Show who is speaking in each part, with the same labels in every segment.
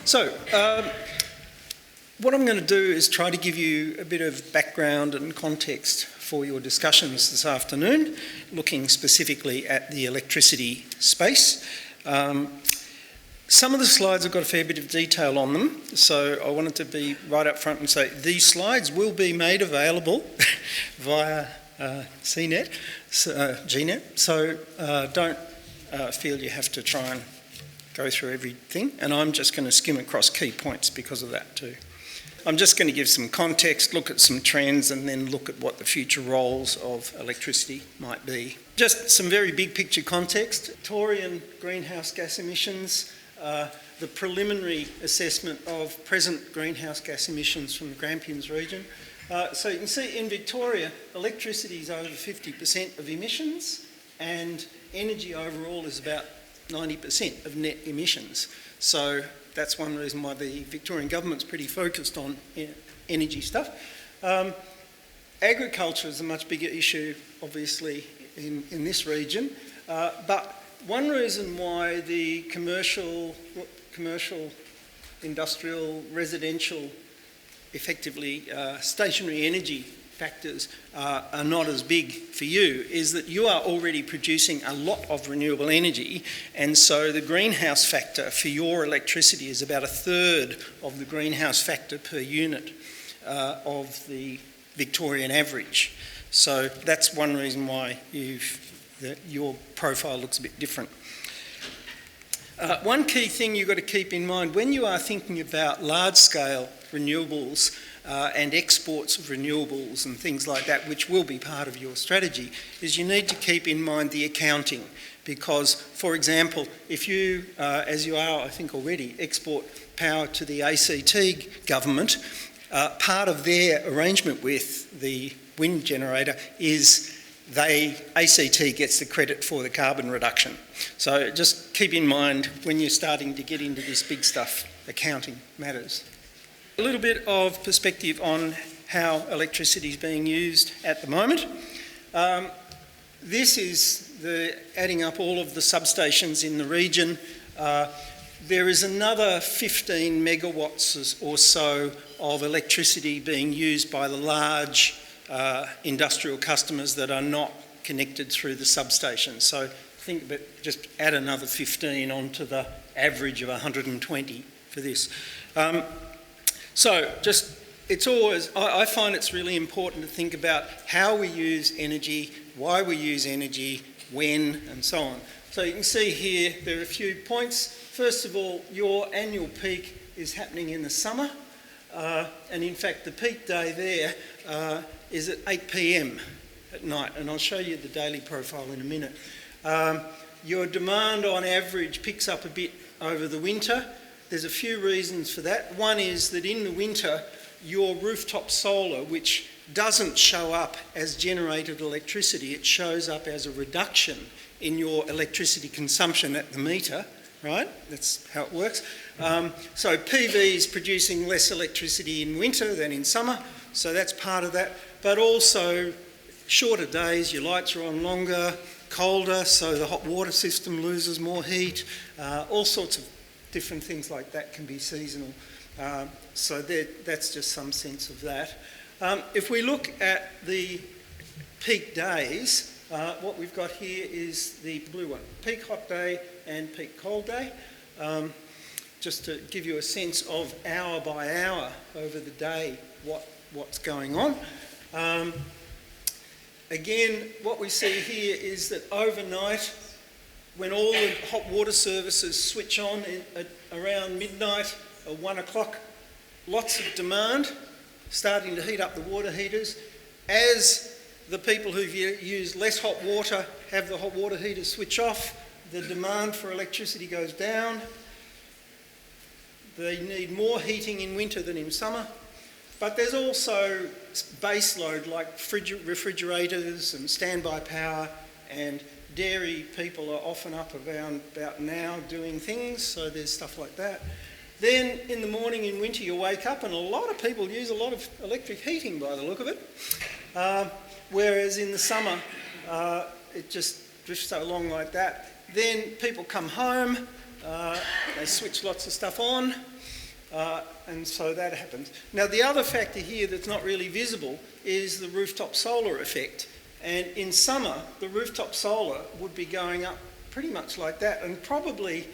Speaker 1: So, what I'm going to do is try to give you a bit of background and context for your discussions this afternoon, looking specifically at the electricity space. Some of the slides have got a fair bit of detail on them, so I wanted to be right up front and say these slides will be made available via GNet, so don't feel you have to try and go through everything, and I'm just going to skim across key points because of that too. I'm just going to give some context, look at some trends, and then look at what the future roles of electricity might be. Just some very big picture context. Victorian greenhouse gas emissions, the preliminary assessment of present greenhouse gas emissions from the Grampians region. So you can see in Victoria, electricity is over 50% of emissions, and energy overall is about 90% of net emissions. So that's one reason why the Victorian government's pretty focused on energy stuff. Agriculture is a much bigger issue, obviously, in this region. But one reason why the commercial, industrial, residential, effectively stationary energy factors are not as big for you is that you are already producing a lot of renewable energy, and so the greenhouse factor for your electricity is about a third of the greenhouse factor per unit of the Victorian average. So that's one reason why your profile looks a bit different. One key thing you've got to keep in mind when you are thinking about large-scale renewables and exports of renewables and things like that, which will be part of your strategy, is you need to keep in mind the accounting. Because, for example, if you, as you are, I think already, export power to the ACT government, part of their arrangement with the wind generator is ACT gets the credit for the carbon reduction. So just keep in mind when you're starting to get into this big stuff, accounting matters. A little bit of perspective on how electricity is being used at the moment. This is adding up all of the substations in the region. There is another 15 megawatts or so of electricity being used by the large industrial customers that are not connected through the substation. So think about just add another 15 onto the average of 120 for this. So it's always, I find it's really important to think about how we use energy, why we use energy, when, and so on. So you can see here, there are a few points. First of all, your annual peak is happening in the summer. And in fact, the peak day there is at 8 p.m. at night. And I'll show you the daily profile in a minute. Your demand on average picks up a bit over the winter. There's a few reasons for that. One is that in the winter, your rooftop solar, which doesn't show up as generated electricity, it shows up as a reduction in your electricity consumption at the meter, right? That's how it works. So PV is producing less electricity in winter than in summer, so that's part of that. But also shorter days, your lights are on longer, colder, so the hot water system loses more heat, all sorts of different things like that can be seasonal. So that's just some sense of that. If we look at the peak days, what we've got here is the blue one, peak hot day and peak cold day. Just to give you a sense of hour by hour over the day what's going on. Again, what we see here is that overnight, when all the hot water services switch on at around midnight or 1 o'clock, lots of demand, starting to heat up the water heaters. As the people who've used less hot water have the hot water heaters switch off, the demand for electricity goes down. They need more heating in winter than in summer. But there's also base load like refrigerators and standby power, and dairy people are often up about now doing things, so there's stuff like that. Then in the morning in winter you wake up and a lot of people use a lot of electric heating by the look of it, whereas in the summer it just drifts along like that. Then people come home, they switch lots of stuff on, And so that happens. Now, the other factor here that's not really visible is the rooftop solar effect. And in summer, the rooftop solar would be going up pretty much like that. And probably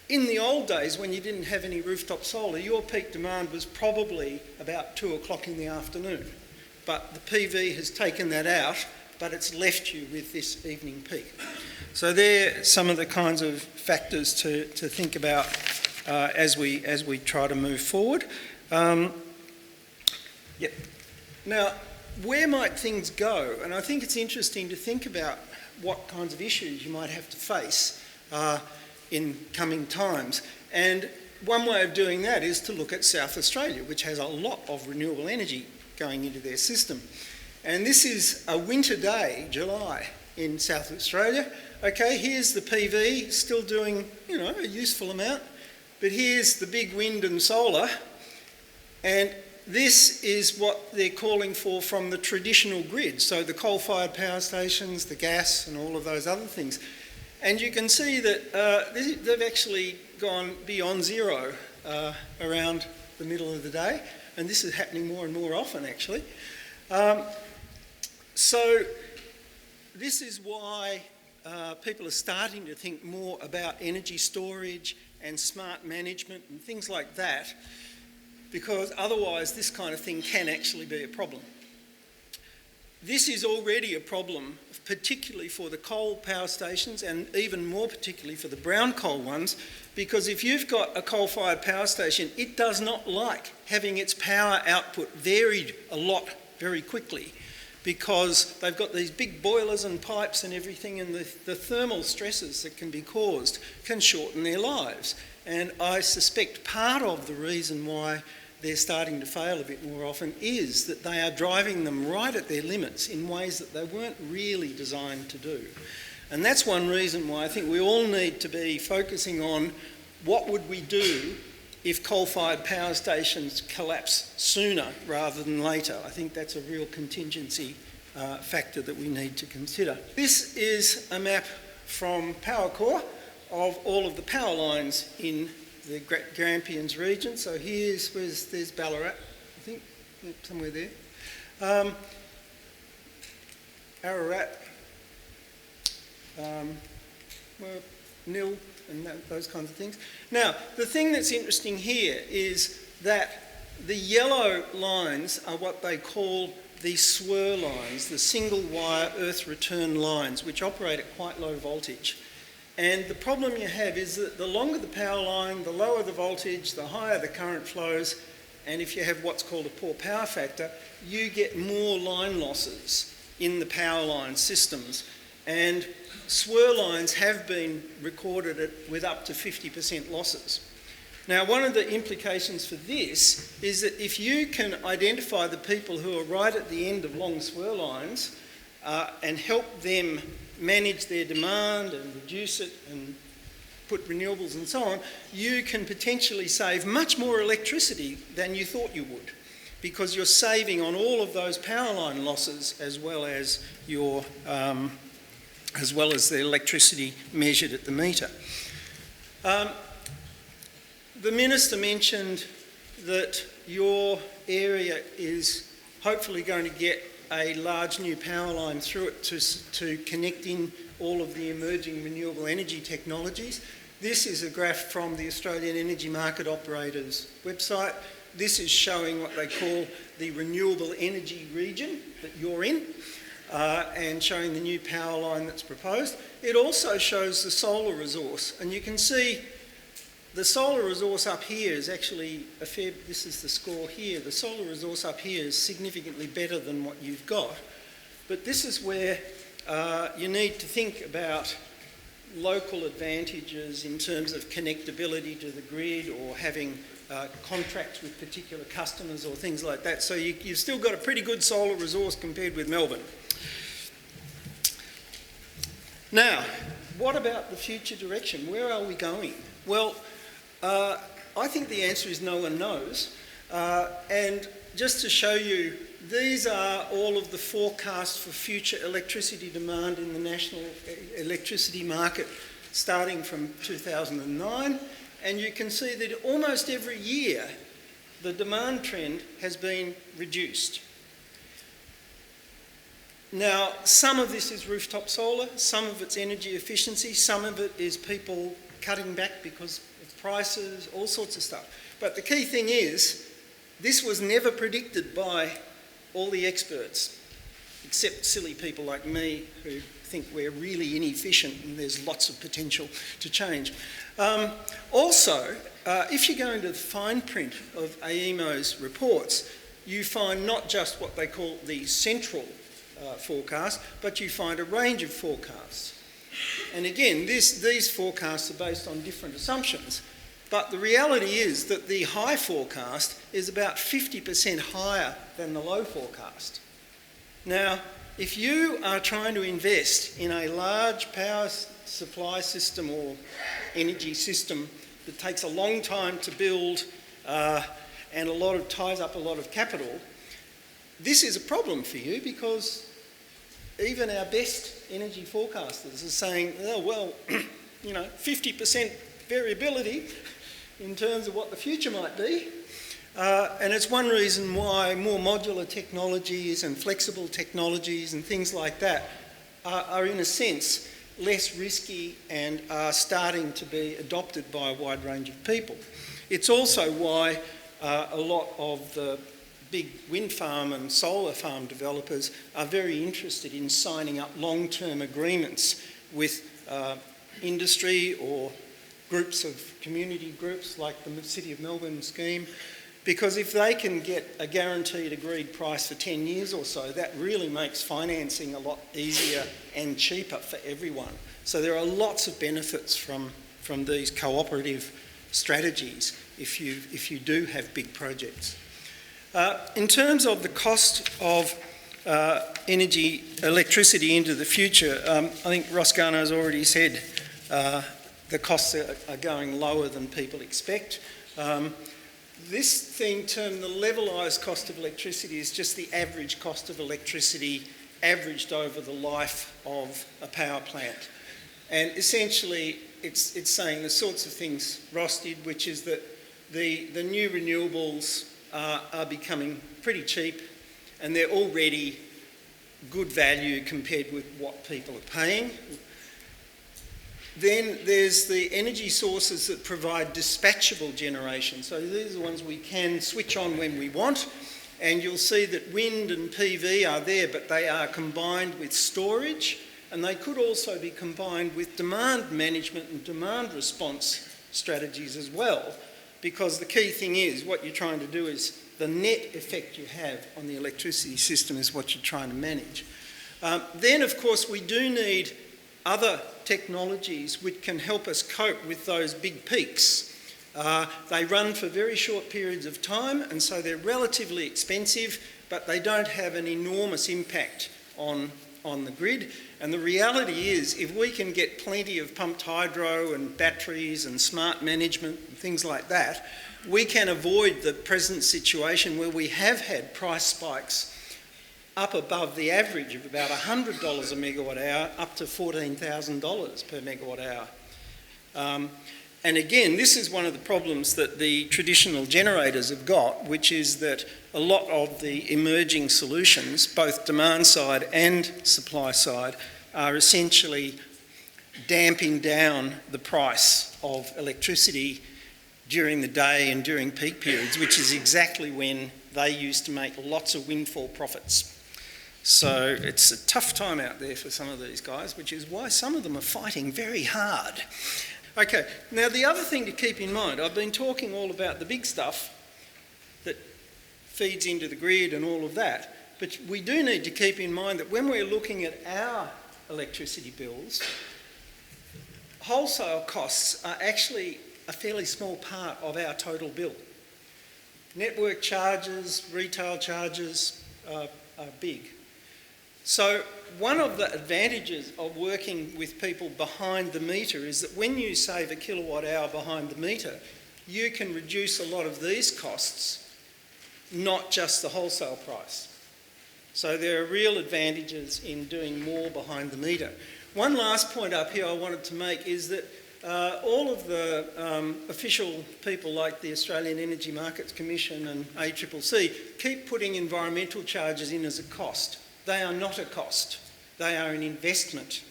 Speaker 1: in the old days, when you didn't have any rooftop solar, your peak demand was probably about 2 o'clock in the afternoon. But the PV has taken that out, but it's left you with this evening peak. So they're some of the kinds of factors to think about as we try to move forward. Yep. Now, where might things go? And I think it's interesting to think about what kinds of issues you might have to face in coming times. And one way of doing that is to look at South Australia, which has a lot of renewable energy going into their system. And this is a winter day, July, in South Australia. Okay, here's the PV, still doing, a useful amount. But here's the big wind and solar. And this is what they're calling for from the traditional grid. So the coal-fired power stations, the gas, and all of those other things. And you can see that they've actually gone beyond zero around the middle of the day. And this is happening more and more often, actually. So this is why people are starting to think more about energy storage and smart management and things like that, because otherwise this kind of thing can actually be a problem. This is already a problem, particularly for the coal power stations and even more particularly for the brown coal ones, because if you've got a coal-fired power station, it does not like having its power output varied a lot very quickly, because they've got these big boilers and pipes and everything, and the thermal stresses that can be caused can shorten their lives. And I suspect part of the reason why they're starting to fail a bit more often is that they are driving them right at their limits in ways that they weren't really designed to do. And that's one reason why I think we all need to be focusing on what would we do if coal-fired power stations collapse sooner rather than later. I think that's a real contingency factor that we need to consider. This is a map from Powercore of all of the power lines in the Grampians region. So there's Ballarat, I think, somewhere there. Ararat, Nil, and those kinds of things. Now, the thing that's interesting here is that the yellow lines are what they call the SWIR lines, the single wire earth return lines, which operate at quite low voltage. And the problem you have is that the longer the power line, the lower the voltage, the higher the current flows, and if you have what's called a poor power factor, you get more line losses in the power line systems. And SWIR lines have been recorded with up to 50% losses. Now, one of the implications for this is that if you can identify the people who are right at the end of long SWIR lines and help them manage their demand and reduce it and put renewables and so on, you can potentially save much more electricity than you thought you would, because you're saving on all of those power line losses as well as your the electricity measured at the meter. The Minister mentioned that your area is hopefully going to get a large new power line through it to connect in all of the emerging renewable energy technologies. This is a graph from the Australian Energy Market Operators website. This is showing what they call the renewable energy region that you're in, and showing the new power line that's proposed. It also shows the solar resource, and you can see the solar resource up here is actually this is the score here. The solar resource up here is significantly better than what you've got. But this is where you need to think about local advantages in terms of connectability to the grid or having contracts with particular customers or things like that. So you've still got a pretty good solar resource compared with Melbourne. Now, what about the future direction? Where are we going? Well, I think the answer is no one knows. And just to show you, these are all of the forecasts for future electricity demand in the national electricity market starting from 2009. and you can see that almost every year the demand trend has been reduced. Now, some of this is rooftop solar, some of it's energy efficiency, some of it is people cutting back because of prices, all sorts of stuff. But the key thing is, this was never predicted by all the experts, except silly people like me who think we're really inefficient and there's lots of potential to change. Also, if you go into the fine print of AEMO's reports, you find not just what they call the central forecast, but you find a range of forecasts. And again, these forecasts are based on different assumptions, but the reality is that the high forecast is about 50% higher than the low forecast. Now, if you are trying to invest in a large power supply system or energy system that takes a long time to build and ties up a lot of capital, this is a problem for you, because even our best energy forecasters are saying, oh, well, 50% variability in terms of what the future might be. And it's one reason why more modular technologies and flexible technologies and things like that are in a sense less risky and are starting to be adopted by a wide range of people. It's also why a lot of the big wind farm and solar farm developers are very interested in signing up long-term agreements with industry or groups of community groups like the City of Melbourne scheme, because if they can get a guaranteed agreed price for 10 years or so, that really makes financing a lot easier and cheaper for everyone. So there are lots of benefits from these cooperative strategies if you do have big projects. In terms of the cost of electricity into the future, I think Roscano's already said the costs are going lower than people expect. This thing termed the levelised cost of electricity is just the average cost of electricity averaged over the life of a power plant. And essentially it's saying the sorts of things Ross did, which is that the new renewables are becoming pretty cheap, and they're already good value compared with what people are paying. Then there's the energy sources that provide dispatchable generation. So these are the ones we can switch on when we want, and you'll see that wind and PV are there, but they are combined with storage, and they could also be combined with demand management and demand response strategies as well. Because the key thing is, what you're trying to do is the net effect you have on the electricity system is what you're trying to manage. Then, of course, we do need other technologies which can help us cope with those big peaks. They run for very short periods of time, and so they're relatively expensive, but they don't have an enormous impact on the grid. And the reality is, if we can get plenty of pumped hydro and batteries and smart management and things like that, we can avoid the present situation where we have had price spikes up above the average of about $100 a megawatt hour up to $14,000 per megawatt hour. And again, this is one of the problems that the traditional generators have got, which is that a lot of the emerging solutions, both demand side and supply side, are essentially damping down the price of electricity during the day and during peak periods, which is exactly when they used to make lots of windfall profits. So it's a tough time out there for some of these guys, which is why some of them are fighting very hard. Okay, now the other thing to keep in mind, I've been talking all about the big stuff that feeds into the grid and all of that, but we do need to keep in mind that when we're looking at our electricity bills, wholesale costs are actually a fairly small part of our total bill. Network charges, retail charges are big. So one of the advantages of working with people behind the meter is that when you save a kilowatt hour behind the meter, you can reduce a lot of these costs, not just the wholesale price. So there are real advantages in doing more behind the meter. One last point up here I wanted to make is that all of the official people like the Australian Energy Markets Commission and ACCC keep putting environmental charges in as a cost. They are not a cost. They are an investment.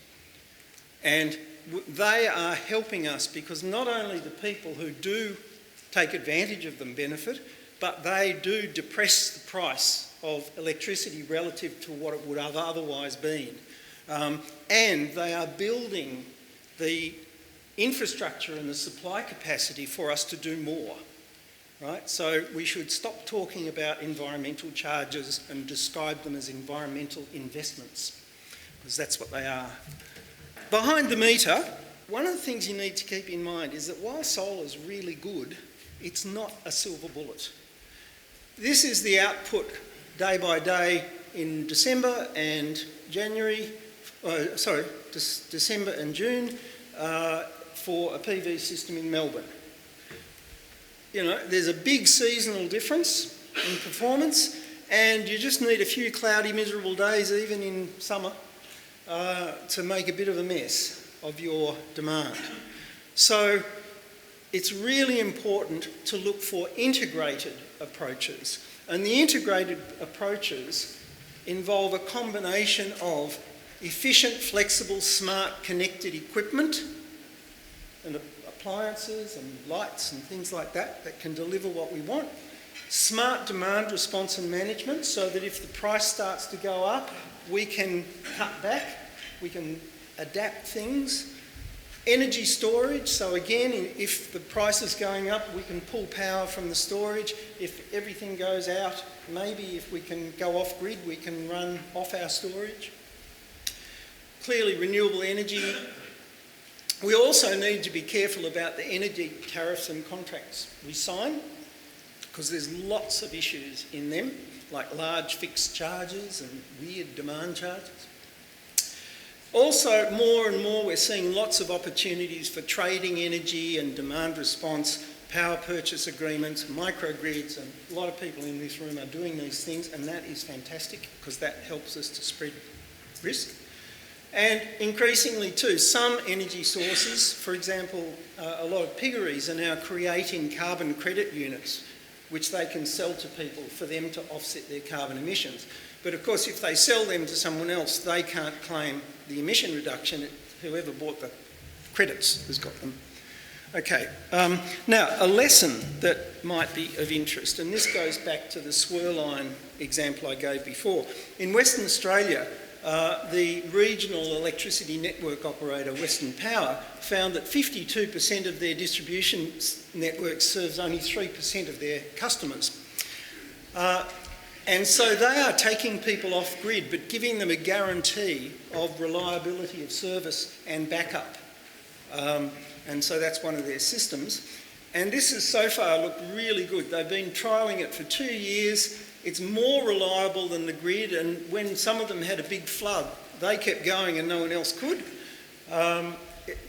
Speaker 1: And they are helping us because not only the people who do take advantage of them benefit, but they do depress the price of electricity relative to what it would have otherwise been. And they are building the infrastructure and the supply capacity for us to do more, right? So we should stop talking about environmental charges and describe them as environmental investments, because that's what they are. Behind the meter, one of the things you need to keep in mind is that while solar is really good, it's not a silver bullet. This is the output day by day in December and January, December and June for a PV system in Melbourne. You know, there's a big seasonal difference in performance, and you just need a few cloudy, miserable days, even in summer, to make a bit of a mess of your demand. So it's really important to look for integrated approaches. And the integrated approaches involve a combination of efficient, flexible, smart, connected equipment and appliances and lights and things like that that can deliver what we want. Smart demand response and management, so that if the price starts to go up, we can cut back, we can adapt things. Energy storage, so again, if the price is going up, we can pull power from the storage. If everything goes out, maybe if we can go off grid, we can run off our storage. Clearly, renewable energy. We also need to be careful about the energy tariffs and contracts we sign, because there's lots of issues in them, like large fixed charges and weird demand charges. Also, more and more, we're seeing lots of opportunities for trading energy and demand response, power purchase agreements, microgrids, and a lot of people in this room are doing these things, and that is fantastic because that helps us to spread risk. And increasingly too, some energy sources, for example, a lot of piggeries are now creating carbon credit units which they can sell to people for them to offset their carbon emissions. But of course, if they sell them to someone else, they can't claim the emission reduction. Whoever bought the credits has got them. Okay, now a lesson that might be of interest, and this goes back to the swirl line example I gave before. In Western Australia, the regional electricity network operator, Western Power, found that 52% of their distribution network serves only 3% of their customers. And so they are taking people off grid, but giving them a guarantee of reliability of service and backup. And so that's one of their systems. And this has so far looked really good. They've been trialling it for 2 years. It's more reliable than the grid, and when some of them had a big flood, they kept going and no one else could.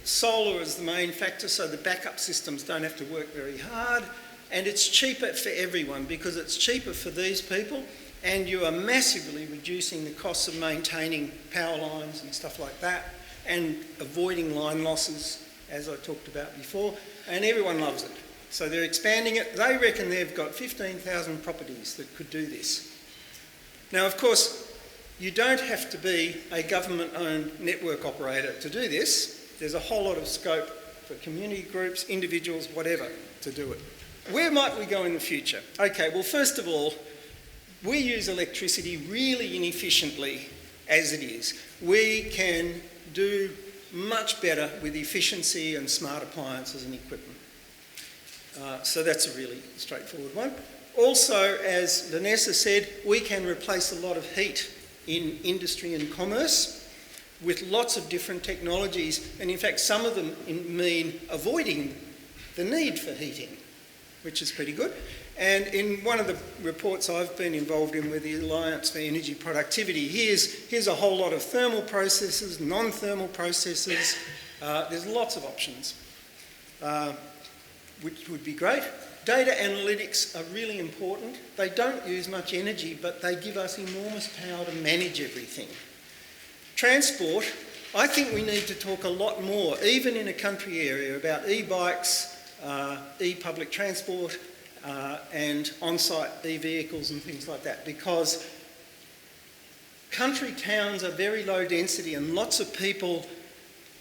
Speaker 1: Solar is the main factor, so the backup systems don't have to work very hard. And it's cheaper for everyone because it's cheaper for these people, and you are massively reducing the costs of maintaining power lines and stuff like that, and avoiding line losses, as I talked about before, and everyone loves it. So they're expanding it. They reckon they've got 15,000 properties that could do this. Now, of course, you don't have to be a government-owned network operator to do this. There's a whole lot of scope for community groups, individuals, whatever, to do it. Where might we go in the future? Okay, well, first of all, we use electricity really inefficiently as it is. We can do much better with efficiency and smart appliances and equipment. So that's a really straightforward one. Also, as Vanessa said, we can replace a lot of heat in industry and commerce with lots of different technologies, and in fact some of them mean avoiding the need for heating, which is pretty good. And in one of the reports I've been involved in with the Alliance for Energy Productivity, here's a whole lot of thermal processes, non-thermal processes. There's lots of options, which would be great. Data analytics are really important. They don't use much energy, but they give us enormous power to manage everything. Transport, I think we need to talk a lot more, even in a country area, about e-bikes, e-public transport, and on-site e-vehicles and things like that, because country towns are very low density and lots of people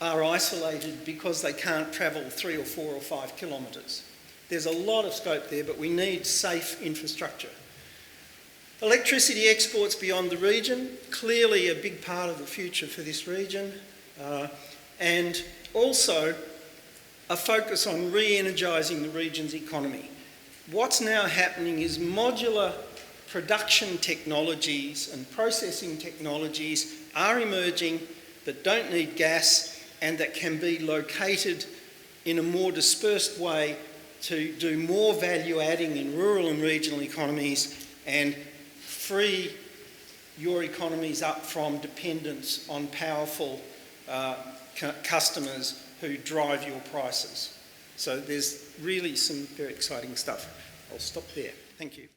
Speaker 1: are isolated because they can't travel 3 or 4 or 5 kilometres. There's a lot of scope there, but we need safe infrastructure. Electricity exports beyond the region, clearly a big part of the future for this region, and also a focus on re-energising the region's economy. What's now happening is modular production technologies and processing technologies are emerging that don't need gas and that can be located in a more dispersed way to do more value adding in rural and regional economies and free your economies up from dependence on powerful customers who drive your prices. So there's really some very exciting stuff. I'll stop there. Thank you.